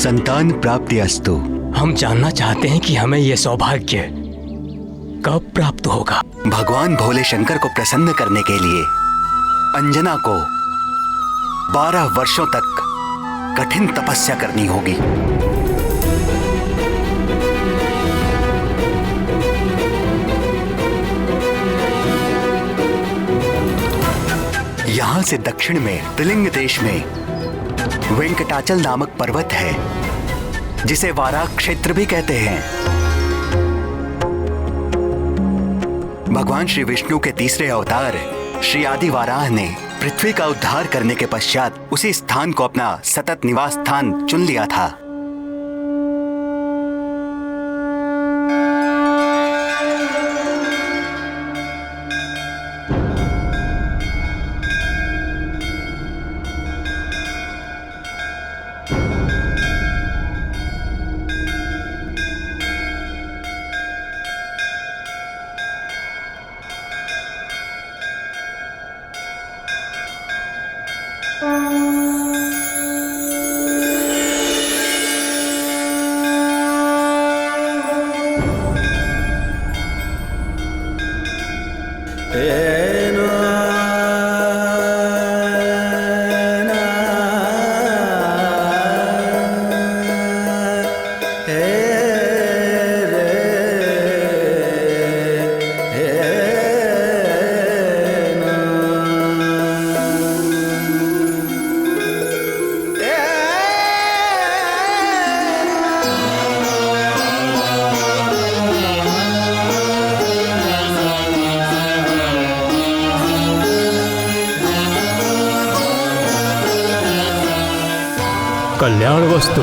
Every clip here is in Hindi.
संतान प्राप्ति अस्तु। हम जानना चाहते हैं कि हमें यह सौभाग्य कब प्राप्त होगा। भगवान भोले शंकर को प्रसन्न करने के लिए अंजना को 12 वर्षों तक कठिन तपस्या करनी होगी। यहां से दक्षिण में त्रिलिंग देश में वेंकटाचल नामक पर्वत है, जिसे वाराह क्षेत्र भी कहते हैं। भगवान श्री विष्णु के तीसरे अवतार श्री आदि वाराह ने पृथ्वी का उद्धार करने के पश्चात उसी स्थान को अपना सतत निवास स्थान चुन लिया था। कल्याण वस्तु।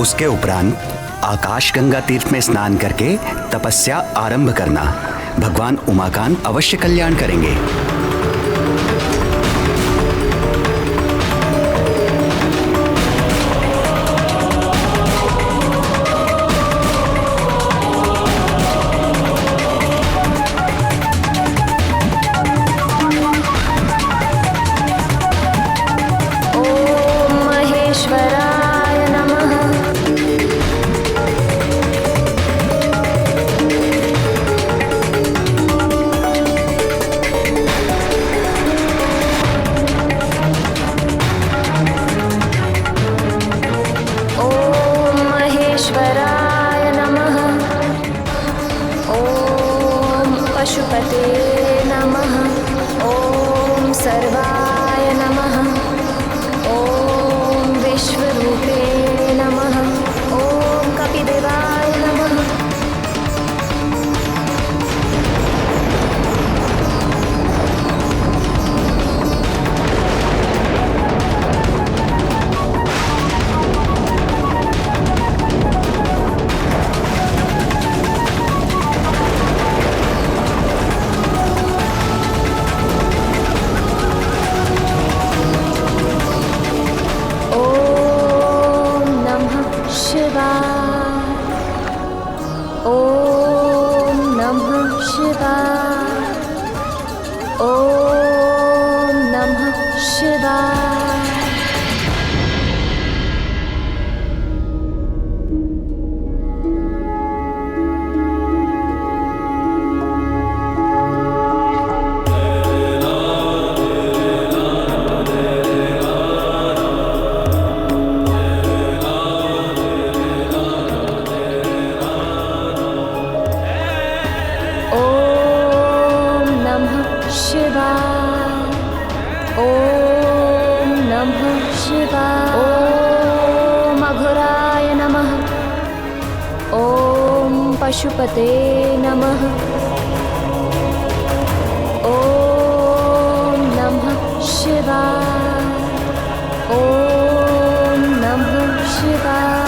उसके उपरांत आकाश गंगा तीर्थ में स्नान करके तपस्या आरंभ करना। भगवान उमाकांत अवश्य कल्याण करेंगे। पशुपते नमः। ओम नमः शिवाय। ओम नमः शिवाय।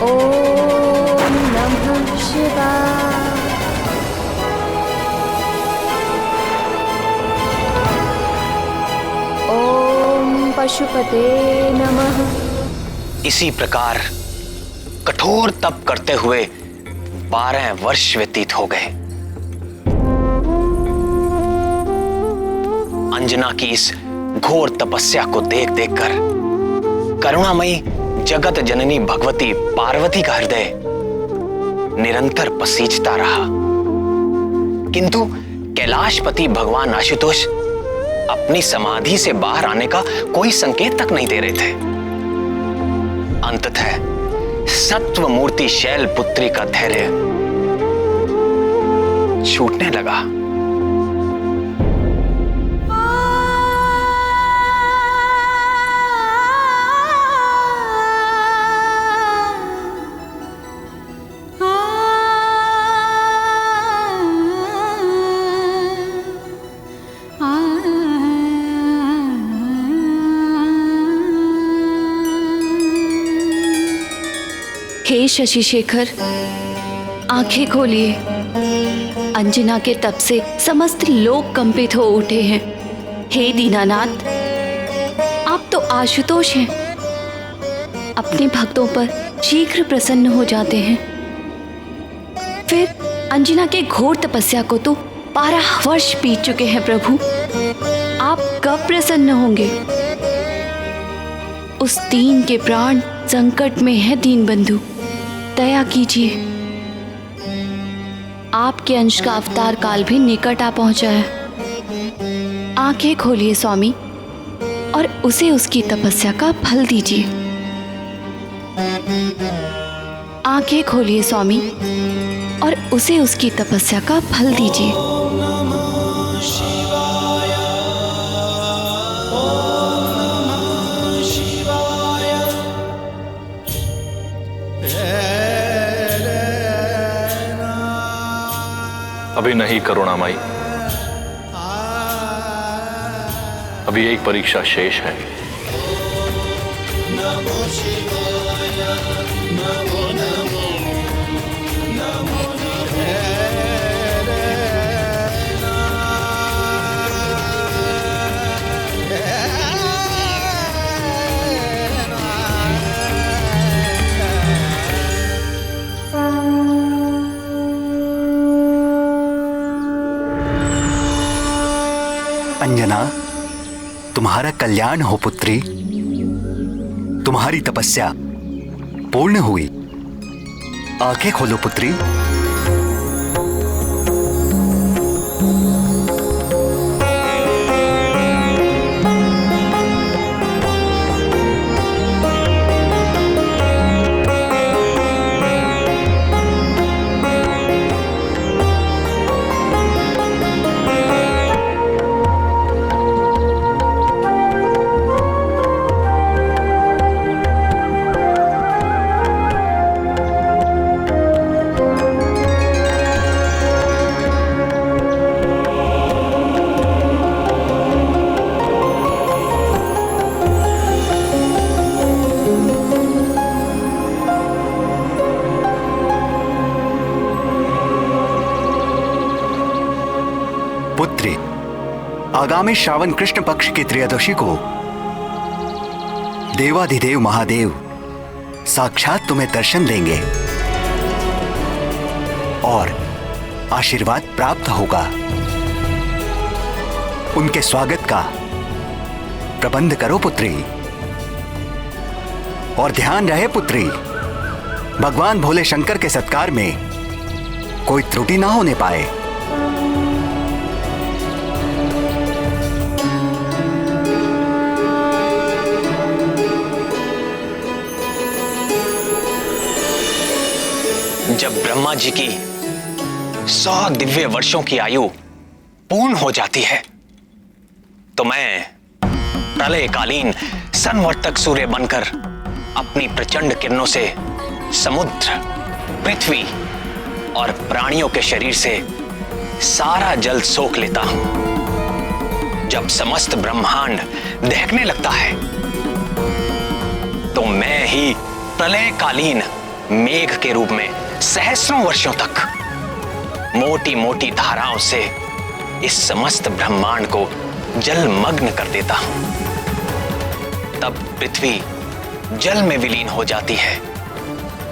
ॐ नमः शिवाय। ॐ पशुपते नमः। इसी प्रकार कठोर तप करते हुए 12 वर्ष व्यतीत हो गए। अंजना की इस घोर तपस्या को देख देखकर करुणामयी जगत जननी भगवती पार्वती का हृदय निरंतर पसीजता रहा, किंतु कैलाशपति भगवान आशुतोष अपनी समाधि से बाहर आने का कोई संकेत तक नहीं दे रहे थे। अंततः सत्व मूर्ति शैल पुत्री का धैर्य छूटने लगा। हे शशि शेखर, आंखें खोलिए। अंजना के तप से समस्त लोग कंपित हो उठे हैं। हे दीनानाथ, आप तो आशुतोष हैं, अपने भक्तों पर शीघ्र प्रसन्न हो जाते हैं। फिर अंजना के घोर तपस्या को तो 12 वर्ष बीत चुके हैं प्रभु, आप कब प्रसन्न होंगे? उस दीन के प्राण संकट में है दीनबंधु, दया कीजिए। आपके अंश का अवतार काल भी निकट आ पहुंचा है। आंखें खोलिए स्वामी और उसे उसकी तपस्या का फल दीजिए। आंखें खोलिए स्वामी और उसे उसकी तपस्या का फल दीजिए। अभी नहीं करुणामयी, अभी एक परीक्षा शेष है। अंजना, तुम्हारा कल्याण हो पुत्री। तुम्हारी तपस्या पूर्ण हुई। आंखें खोलो पुत्री। पुत्री, आगामी श्रावण कृष्ण पक्ष की त्रयोदशी को देवाधिदेव महादेव साक्षात तुम्हें दर्शन देंगे और आशीर्वाद प्राप्त होगा। उनके स्वागत का प्रबंध करो पुत्री। और ध्यान रहे पुत्री, भगवान भोले शंकर के सत्कार में कोई त्रुटि ना होने पाए। जब ब्रह्मा जी की 100 दिव्य वर्षों की आयु पूर्ण हो जाती है तो मैं प्रलयकालीन संवर्तक सूर्य बनकर अपनी प्रचंड किरणों से समुद्र, पृथ्वी और प्राणियों के शरीर से सारा जल सोख लेता हूं। जब समस्त ब्रह्मांड दहकने लगता है तो मैं ही प्रलयकालीन मेघ के रूप में सहस्रों वर्षों तक मोटी मोटी धाराओं से इस समस्त ब्रह्मांड को जलमग्न कर देता हूं। तब पृथ्वी जल में विलीन हो जाती है,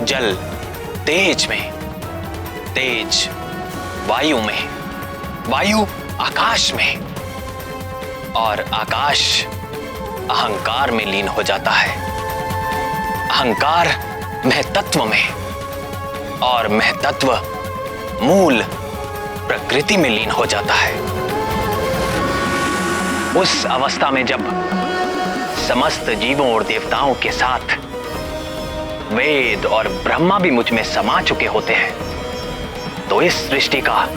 जल तेज में, तेज वायु में, वायु आकाश में, और आकाश अहंकार में लीन हो जाता है, अहंकार महतत्व में, और महतत्व मूल प्रकृति में लीन हो जाता है। उस अवस्था में जब समस्त जीवों और देवताओं के साथ वेद और ब्रह्मा भी मुझ में समा चुके होते हैं, तो इस सृष्टि का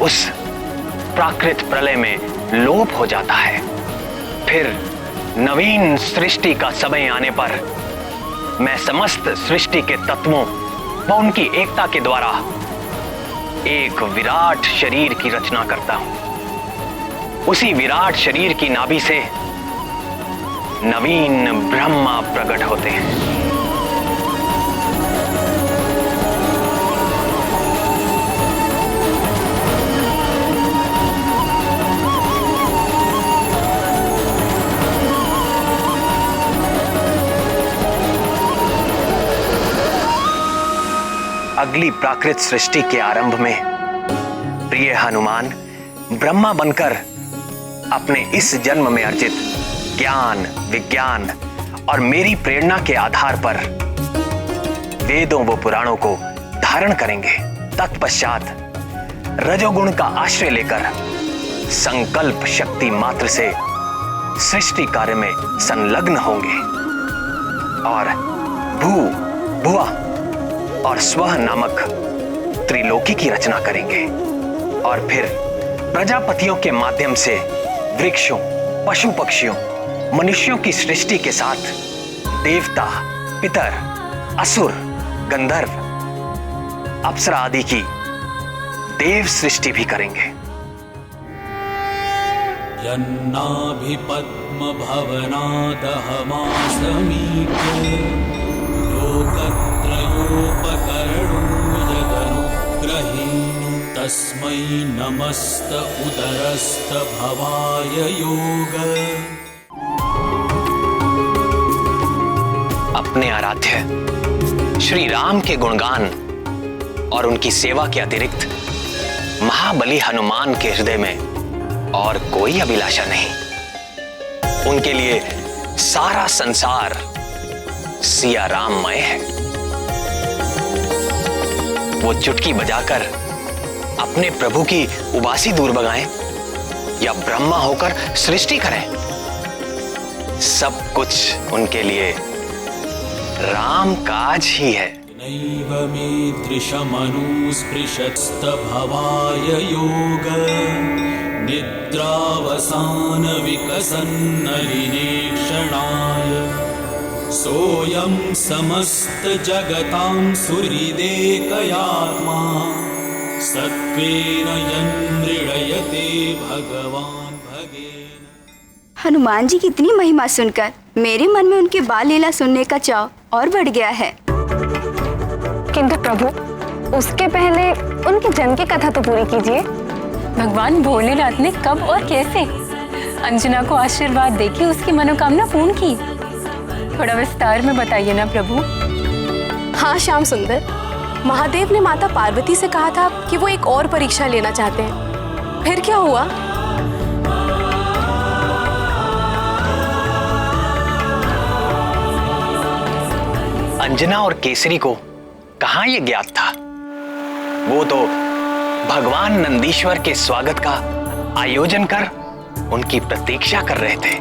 उस प्राकृत प्रलय में लोप हो जाता है। फिर नवीन सृष्टि का समय आने पर मैं समस्त सृष्टि के तत्वों व उनकी एकता के द्वारा एक विराट शरीर की रचना करता हूं। उसी विराट शरीर की नाभि से नवीन ब्रह्मा प्रकट होते हैं। अगली प्राकृत सृष्टि के आरंभ में प्रिय हनुमान ब्रह्मा बनकर अपने इस जन्म में अर्जित ज्ञान, विज्ञान और मेरी प्रेरणा के आधार पर वेदों व पुराणों को धारण करेंगे। तत्पश्चात रजोगुण का आश्रय लेकर संकल्प शक्ति मात्र से सृष्टि कार्य में संलग्न होंगे और भू, भुआ और स्वह नामक त्रिलोकी की रचना करेंगे। और फिर प्रजापतियों के माध्यम से वृक्षों, पशु पक्षियों, मनुष्यों की सृष्टि के साथ देवता, पितर, असुर, गंधर्व, अप्सरा आदि की देव सृष्टि भी करेंगे। यन्नाभि पद्म भवनादहमासमीक्य लोकत्रयोपकरणो यदनुग्रहेण तस्मै नमस्त उदरस्त भवाय योग। अपने आराध्य श्री राम के गुणगान और उनकी सेवा के अतिरिक्त महाबली हनुमान के हृदय में और कोई अभिलाषा नहीं। उनके लिए सारा संसार सिया राममय है। वो चुटकी बजाकर अपने प्रभु की उबासी दूर भगाएं या ब्रह्मा होकर सृष्टि करें, सब कुछ उनके लिए राम काज ही है। नैव मे दृशमनुस्पृशस्त भवाय योग निद्रावसान विकसन्नरिनेक्षणाय सोऽयं समस्त जगतां सुहृदेकयात्मा सत्त्वेन यन्मृडयते भगवान् भगेन। हनुमान जी की इतनी महिमा सुनकर मेरे मन में उनके बाल लीला सुनने का चाव और बढ़ गया है। किंतु प्रभु, उसके पहले उनके जन्म की कथा तो पूरी कीजिए। भगवान भोलेनाथ ने कब और कैसे अंजना को आशीर्वाद देके उसकी मनोकामना पूर्ण की, थोड़ा विस्तार में बताइए ना प्रभु। हाँ श्याम सुंदर, महादेव ने माता पार्वती से कहा था कि वो एक और परीक्षा लेना चाहते हैं। फिर क्या हुआ? अंजना और केसरी को कहां यह ज्ञात था? वो तो भगवान नंदीश्वर के स्वागत का आयोजन कर उनकी प्रतीक्षा कर रहे थे।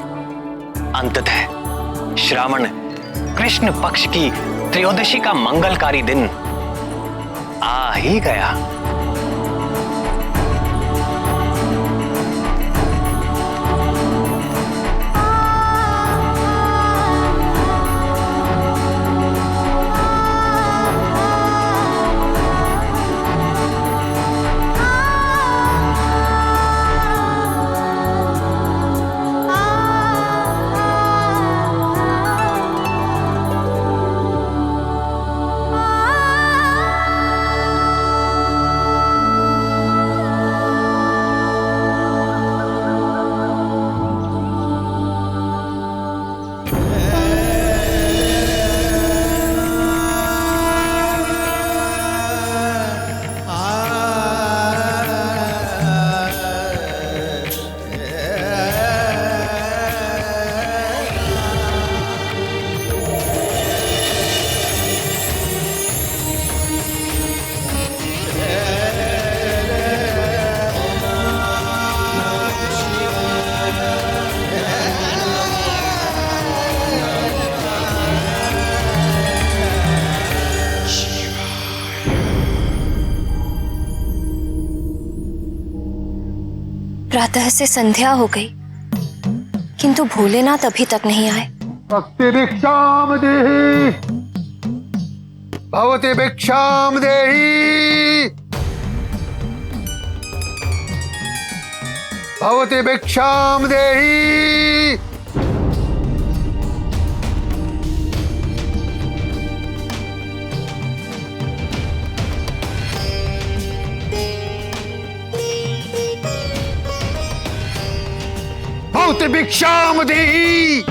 अंततः श्रावण कृष्ण पक्ष की त्रयोदशी का मंगलकारी दिन आ ही गया। प्रातः से संध्या हो गई, किंतु भोलेनाथ अभी तक नहीं आए। भक्ति भिक्षाम देहि, भवति भिक्षाम देहि, भवति भिक्षाम देहि। भवति भिक्षाम देहि।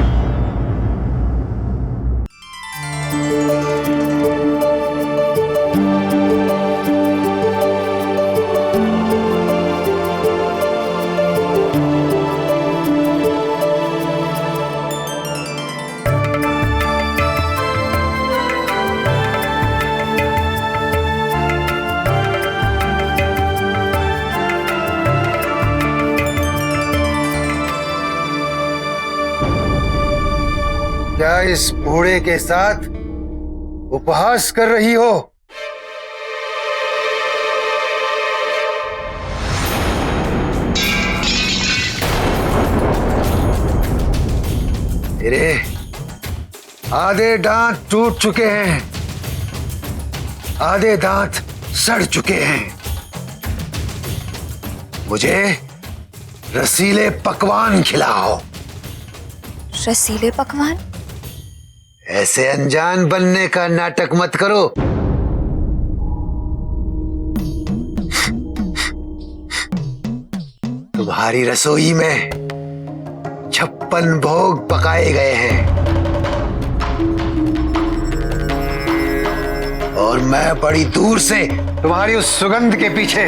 क्या इस बूढ़े के साथ उपहास कर रही हो? तेरे आधे दांत टूट चुके हैं, आधे दांत सड़ चुके हैं। मुझे रसीले पकवान खिलाओ। रसीले पकवान? ऐसे अनजान बनने का नाटक मत करो। तुम्हारी रसोई में 56 भोग पकाए गए हैं और मैं बड़ी दूर से तुम्हारी उस सुगंध के पीछे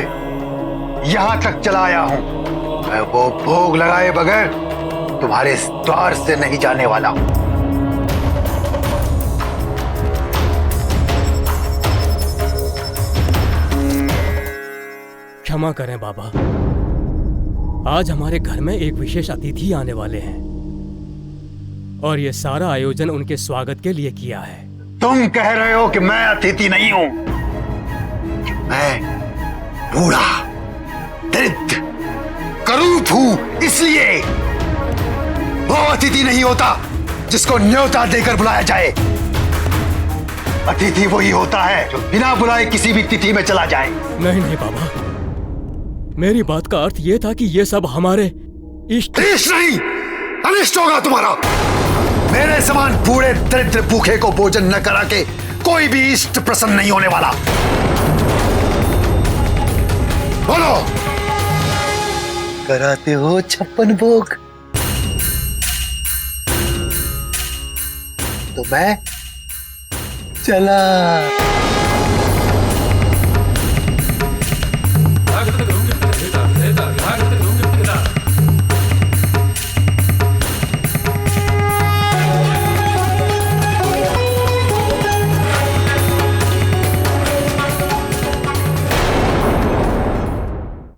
यहां तक चला आया हूं। मैं वो भोग लगाए बगैर तुम्हारे द्वार से नहीं जाने वाला। क्षमा करें बाबा, आज हमारे घर में एक विशेष अतिथि आने वाले हैं और ये सारा आयोजन उनके स्वागत के लिए किया है। तुम कह रहे हो कि मैं अतिथि नहीं हूं? मैं बूढ़ा, दरिद्र, करूप हूं, इसलिए वो अतिथि नहीं होता जिसको न्योता देकर बुलाया जाए। अतिथि वही होता है जो बिना बुलाए किसी भी तिथि में चला जाए। नहीं नहीं बाबा, मेरी बात का अर्थ यह था कि ये सब हमारे इष्ट नहीं, अनिष्ट होगा तुम्हारा। मेरे समान बूढ़े दरिद्र भूखे को भोजन न करा के कोई भी इष्ट प्रसन्न नहीं होने वाला। बोलो, कराते हो 56 भोग? तो मैं चला।